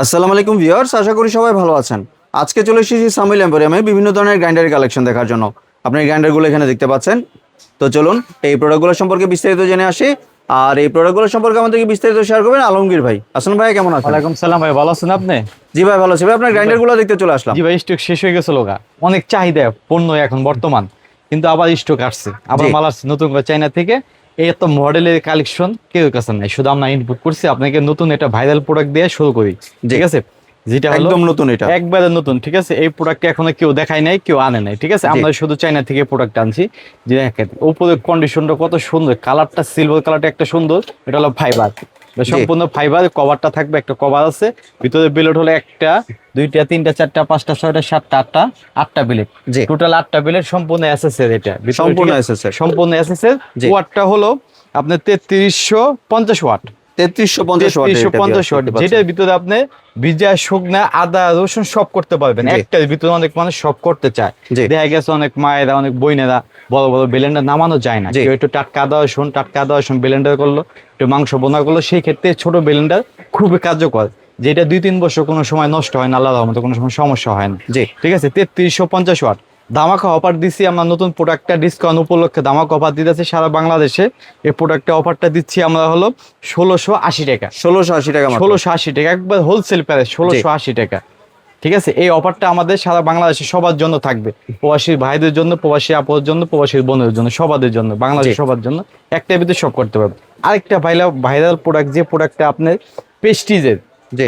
আসসালামু আলাইকুম ভিউয়ার্স, আশা করি সবাই ভালো আছেন। আজকে চলে এসেছি সামিল এম্পোরিয়ামে বিভিন্ন ধরনের গ্রাইন্ডার কালেকশন দেখার জন্য। আপনি এই গ্রাইন্ডারগুলো এখানে দেখতে পাচ্ছেন। তো চলুন এই প্রোডাক্টগুলো সম্পর্কে বিস্তারিত জেনে আসি। আর এই প্রোডাক্টগুলো সম্পর্কে আমাদেরকে বিস্তারিত শেয়ার করবেন আলমগীর ভাই। আসসালামু ভাই, কেমন আছেন? ওয়ালাইকুম সালাম ভাই, ভালো আছেন আপনি? জি ভাই, ভালো আছি ভাই। আপনার গ্রাইন্ডারগুলো দেখতে চলে আসলাম। জি ভাই, স্টক শেষ হয়ে গেছিল গা, অনেক চাহিদা পণ্য এখন বর্তমান, কিন্তু আবার স্টক আসছে, আবার জি। মাল আসছে নতুন করে চাইনা থেকে। এই এত মডেলের কালেকশন কেউ কাছে নাই, শুধু আমরা ইনপুট করছি। আপনাকে নতুন একটা ভাইরাল প্রোডাক্ট দিয়ে শুরু করি, ঠিক আছে? যেটা হলো একদম নতুন, এটা একবারে নতুন, ঠিক আছে? এই প্রোডাক্টটা এখনো কেউ দেখায় নাই, কেউ আনে নাই, ঠিক আছে? জি। আমরা শুধু চাইনা থেকে প্রোডাক্ট আনছি। যে দেখেন উপরের কন্ডিশনটা কত সুন্দর, কালারটা সিলভার কালারটা একটা সুন্দর। এটা হলো ফাইবার, সম্পূর্ণ ফাইবার। কভারটা থাকবে, একটা কভার আছে। ভিতরে বিলেট হলো একটা, দুইটা, তিনটা, চারটা, পাঁচটা, ছয়টা, সাতটা, আটটা, আটটা বিলেট। জি। টোটাল আটটা বিলেট, সম্পূর্ণ এসএসএর। এটা ভিতরে সম্পূর্ণ ঠিক আছে? এসএসএর। সম্পূর্ণ এসএসএর। জি। ওয়াটটা হলো আপনার 3350 ওয়াট। 3350 ওয়াট। 3350 ওয়াট, যেটার ভিতরে আপনি ভিজা, শুকনা, আদা, রসুন সব করতে পারবেন। জি। একটার ভিতরে অনেক মানুষ সব করতে চায়। জি। দেখা গেছে অনেক মায়েরা, অনেক বইনেরা বড় বড় ব্লেন্ডার নামানো যায় না, জি। কেউ একটু টাটকা আদা রসুন ব্লেন্ডার করলো, একটু মাংস বোনা করলো, সেই ক্ষেত্রে ছোট ব্লেন্ডার খুবই কার্যকর। যেটা 2-3 বছর কোনো সময় নষ্ট হয় না, আল্লাহর রহমতে কোনো সময় সমস্যা হয় না। জি। ঠিক আছে, 3350 ওয়াট। ধামাকা অফার দিচ্ছি আমরা, নতুন প্রোডাক্টটা ডিসকাউন্ট উপলক্ষে ধামাকা অফার দিতেছি সারা বাংলাদেশে। এই প্রোডাক্টটা অফারটা দিচ্ছি আমরা হলো 1680 টাকা। 1680 টাকা মাত্র। 1680 টাকা, একবার হোলসেল প্রাইস 1680 টাকা। ঠিক আছে, এই অফারটা আমাদের সারা বাংলাদেশে সবার জন্য থাকবে। প্রবাসী ভাইদের জন্য, প্রবাসী আপুর জন্য, প্রবাসী বোনের জন্য, সবার জন্য, বাংলাদেশের সবার জন্য। একটা ভিতরে সব করতে পারবে। আরেকটা ভাইরাল প্রোডাক্ট, যে প্রোডাক্টটা আপনার পেস্টিজের, জি।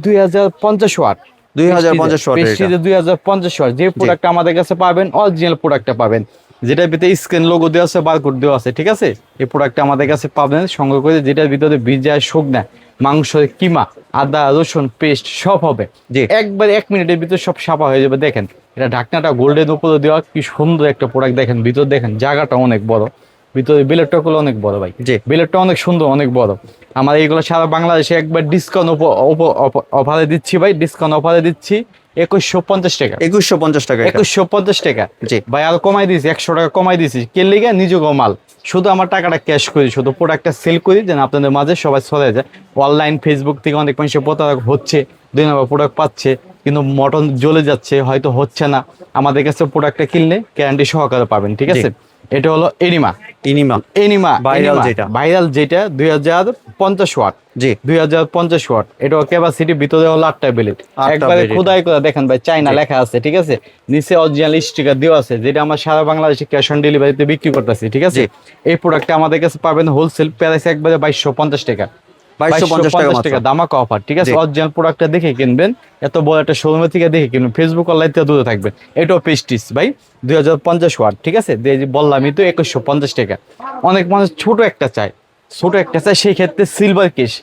2050 ওয়াট। 2050 ওয়াট। পেস্টিজের 2050 ওয়াট, যে প্রোডাক্টটা আমাদের কাছে পাবেন, অরিজিনাল প্রোডাক্টটা পাবেন, যেটার ভিতরে স্ক্রিন লোগো দেওয়া আছে, বারকোড দেওয়া আছে, ঠিক আছে? এই প্রোডাক্টটা আমাদের কাছে পাবেন সংগ্রহ করে, যেটার ভিতরে ভিজা, শুকনা, মাংস, কিমা, আদা, রসুন পেস্ট সব হবে। জি। একবার 1 মিনিটের ভিতরে সব সাফা হয়ে যাবে। দেখেন এটা ঢাকনাটা গোল্ডেন উপরে দেওয়া, কি সুন্দর একটা প্রোডাক্ট। দেখেন ভিতর, দেখেন জায়গাটা অনেক বড়, ভিতরে বিলেটটা গুলো অনেক বড় ভাই। জি। বিলেটটা অনেক সুন্দর, অনেক বড়। আমার এইগুলো সারা বাংলাদেশে একবার ডিসকাউন্ট অফারে দিচ্ছি ভাই, ডিসকাউন্ট অফারে দিচ্ছি 2150 টাকা। 2150 টাকা। 2150 টাকা। জি। ভাই আর কমাই দিয়েছি, 100 টাকা কমাই দিয়েছি। কে লিগে? নিজেকে মাল, শুধু আমার টাকাটা ক্যাশ করি, শুধু প্রোডাক্টটা সেল করি, যেন আপনাদের মাঝে সবাই ছড়ায় যায়। অনলাইন ফেসবুক থেকে অনেক মানুষের প্রতারক হচ্ছে, 2 নম্বর প্রোডাক্ট পাচ্ছে, কিন্তু মটন জ্বলে যাচ্ছে, হয়তো হচ্ছে না। আমাদের কাছে প্রোডাক্টটা কিনলে গ্যারান্টি সহকারে পাবেন, ঠিক আছে? এটা হলো এনিমা। ভাইরাল যেটা। ভাইরাল যেটা 2050 ওয়াট। জি। 2050 ওয়াট। এটা ক্যাপাসিটি, ভিতরে হলো 8টা বিলেট। একবারে বিলেট। খোদাই করে দেখেন ভাই, চাইনা জি। লেখা আছে, ঠিক আছে? নিচে অরিজিনাল স্টিকার দেওয়া আছে, যেটা আমরা সারা বাংলাদেশে ক্যাশ অন ডেলিভারিতে বিক্রি করতেছি, ঠিক আছে? জি। এই প্রোডাক্টটা আমাদের কাছে পাবেন হোলসেল প্রাইস একবারে 2250 টাকা। 2250 টাকা মাত্র। ধামাকা অফার, ঠিক আছে? জি। অরিজিনাল প্রোডাক্টটা দেখে কিনবেন, এত বড় একটা শোরুমে থেকে দেখে কিনবেন, ফেসবুক অনলাইন থেকে দূরে থাকবেন। এটাও পেস্টিস ভাই, 2050 ওয়াট, ঠিক আছে? বললামই তো 2150 টাকা। অনেক মানুষ ছোট একটা চায়, সেই ক্ষেত্রে সিলভার কেস,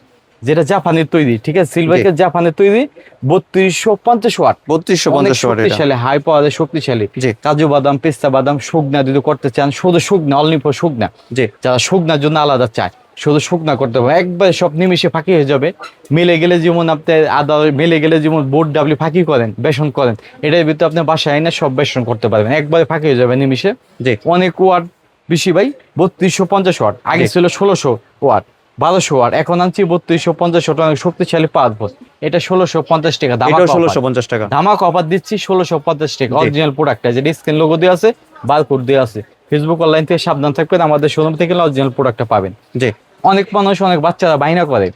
যেটা জাপানের তৈরি, ঠিক আছে? সিলভার জি। কেস জাপানের তৈরি, 3250 ওয়াট। 3250 ওয়াট এটা। শক্তিশালী, হাই পাওয়ারের শক্তিশালী। জি। কাজু বাদাম, পেস্তা বাদাম, শুকনা যদি করতে চান, শুধু শুকনা, অনলি ফর শুকনা। জি। যারা শুকনার জন্য আলাদা চায়, শুধু শুকনা করতে হবে, একবারে সব নিমিশে ফাঁকি হয়ে যাবে। মিলে গেলে যেমন আপনি আদা, মিলে গেলে যেমন বোট ডাবলি ফাঁকি করেন, বেসন করেন, এটার ভিতরে আপনি বাসায় না সব বেসন করতে পারবেন, একবারে ফাঁকি হয়ে যাবে নিমিশে। জি। অনেক ওয়াট বেশি ভাই, 3250 ওয়াট। আগে ছিল 1600 ওয়াট, 1200 ওয়াট, এখন আনছি 3250 ওয়াট, অনেক শক্তিশালী পাওয়ারফুল। এটা 1650 টাকা। এটাও 1650 টাকা। ধামাকা অফার দিচ্ছি 1650 টাকা। অরিজিনাল প্রোডাক্টটা, যেটা স্ক্রিন লোগো দেওয়া আছে, বারকোড দেওয়া আছে। ফেসবুক অনলাইন থেকে সাবধান থাকবেন, আমাদের শোরুম থেকে অরিজিনাল প্রোডাক্টটা পাবেন। জি। অনেক মানুষ, অনেক বাচ্চারা বাইনা করে,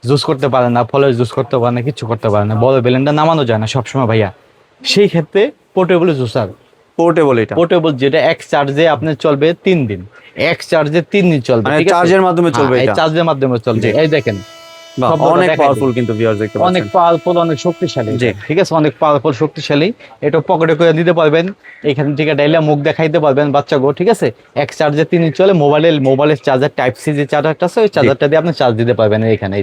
জুস করতে পারে না, ফলের জুস করতে পারে না, কিছু করতে পারে না, বড় ব্লেন্ডার নামানো যায় না সবসময় ভাইয়া। সেই ক্ষেত্রে পোর্টেবল জুসার, পোর্টেবল এটা। পোর্টেবল যেটা এক চার্জে আপনার চলবে 3 দিন, এক চার্জে 3 দিন চলবে, মানে ঠিক আছে? চার্জের মাধ্যমে চলবে হ্যাঁ, এই এটা। চার্জের মাধ্যমে চলবে। জি। এই দেখেন, বাহ, শব্দটা অনেক দেখাই পাওয়ারফুল দিই। কিন্তু ভিউয়ার্স, দেখতে অনেক পাচ্ছেন। পাওয়ারফুল, অনেক শক্তিশালী, জি। ঠিক আছে? অনেক পাওয়ারফুল, শক্তিশালী। এটা পকেটে করে দিতে পারবেন, এখান থেকে ডাইলে মুখ দেখাইতে পারবেন বাচ্চা গো, ঠিক আছে? এক চার্জে 3 দিন চলে। মোবাইলের চার্জার টাইপ সি যে চার্জারটা আছে, ওই চার্জারটা দিয়ে আপনি চার্জ দিতে পারবেন। এইখানে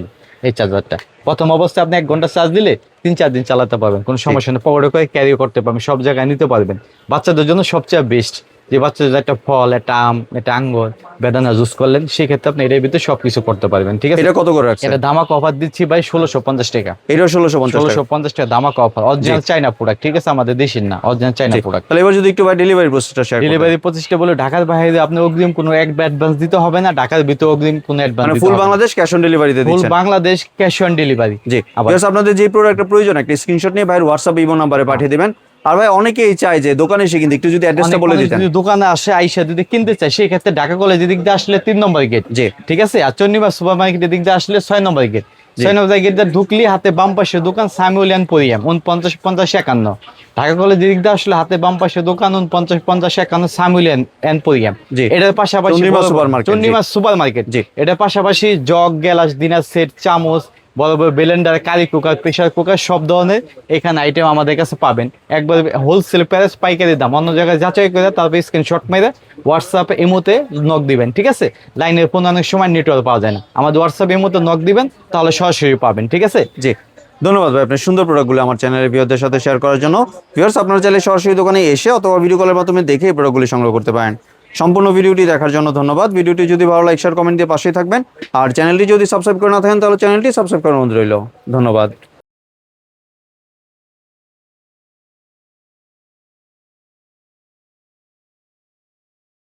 এই চার্জারটা প্রথম অবস্থায় আপনি 1 ঘন্টা চার্জ দিলে 3-4 দিন চালাতে পারবেন, কোনো সমস্যা নেই। পকেটে করে ক্যারি করতে পারবেন, সব জায়গায় নিতে পারবেন। বাচ্চাদের জন্য সবচেয়ে বেস্ট, যে বাচ্চা যদি একটা ফল, একটা আম, একটা আঙ্গুর, বেদানা জুস করলেন, সেক্ষেত্রে আপনি এর ভিতরে সবকিছু করতে পারবেন। ঠিক আছে, এটা কত করে রাখছেন? এটা ধামাকা অফার দিচ্ছি ভাই 1650 টাকা। এটাও 1650 টাকা। 1650 টাকা ধামাকা অফার, অরিজিনাল চাইনা প্রোডাক্ট। ঠিক আছে, আমাদের দেশের না, অরিজিনাল চাইনা প্রোডাক্ট। তাহলে এবার যদি একটু ভাই ডেলিভারি প্রসেসটা শেয়ার করবেন। ডেলিভারি 25টা বলে ঢাকার বাইরে আপনি অগ্রিম কোনো অ্যাডভান্স দিতে হবে না, ঢাকার ভিতরে অগ্রিম কোনো অ্যাডভান্স মানে দিতে ফুল হবে না। বাংলাদেশ ক্যাশ অন ডেলিভারিতে ফুল দিচ্ছেন? Bangladesh cash on delivery. জি। আবার Just আপনাদের যে প্রোডাক্টটা প্রয়োজন একটা স্ক্রিনশট নিয়ে ভাইয়ের হোয়াটসঅ্যাপ ইমো নাম্বারে পাঠিয়ে দিবেন। আর ভাই অনেকেই চায় যে দোকানে এসে কিন্তু একটু যদি অ্যাড্রেসটা বলে অনেক দিতেন। যদি দোকানে আসে আইসা যদি কিনতে চায়, সেই ক্ষেত্রে ঢাকা কলেজের দিক দিয়ে আসলে 3 নম্বর গেট। জি। ঠিক আছে, আর চন্ডিমা সুপার মার্কেটের দিক দিয়ে আসলে 6 নম্বর গেট। 6 নম্বর গেট দিয়ে ঢুকলি হাতে বাম পাশে দোকান সামিউলিয়ান পরিয়াম 49 50 51। ঢাকা কলেজের দিক দিয়ে আসলে হাতে বাম পাশে দোকান 49 50 51 সামিউলিয়ান এন্ড পরিয়াম। জি। এটার পাশাপাশি Chandima super market. Chandima super market. জি। এটার পাশাপাশি জগ, গ্লাস, ডিনার সেট, চামচ, বড় বড় blender, curry cooker, pressure cooker, সব ধরনের এখানে আইটেম আমাদের কাছে পাবেন। একবার হোলসেল প্রাইস, পাইকারি দাম। অন্য জায়গায় যাচাই করে তারপর স্ক্রিনশট মেরে হোয়াটসঅ্যাপে এমোতে নক দিবেন। ঠিক আছে, লাইনের ফোন অনেক সময় নেটওয়ার্ক পাওয়া যায় না, আমাদের হোয়াটসঅ্যাপ এমোতে নক দিবেন, তাহলে সরাসরি পাবেন। ঠিক আছে, জি। ধন্যবাদ ভাই আপনার সুন্দর প্রোডাক্টগুলো আমার চ্যানেলের ভিউয়ারদের সাথে শেয়ার করার জন্য। ভিউয়ার্স, আপনারা চাইলে সরাসরি দোকানে এসে অথবা ভিডিও কলের মাধ্যমে দেখে এই প্রোডাক্টগুলি সংগ্রহ করতে পারেন। সম্পূর্ণ ভিডিওটি দেখার জন্য ধন্যবাদ। ভিডিওটি যদি ভালো লাইক শেয়ার কমেন্ট দিয়ে পাশেই থাকবেন। আর চ্যানেলটি যদি সাবস্ক্রাইব করে না থাকেন তাহলে চ্যানেলটি সাবস্ক্রাইব করার অনুরোধ রইল। ধন্যবাদ।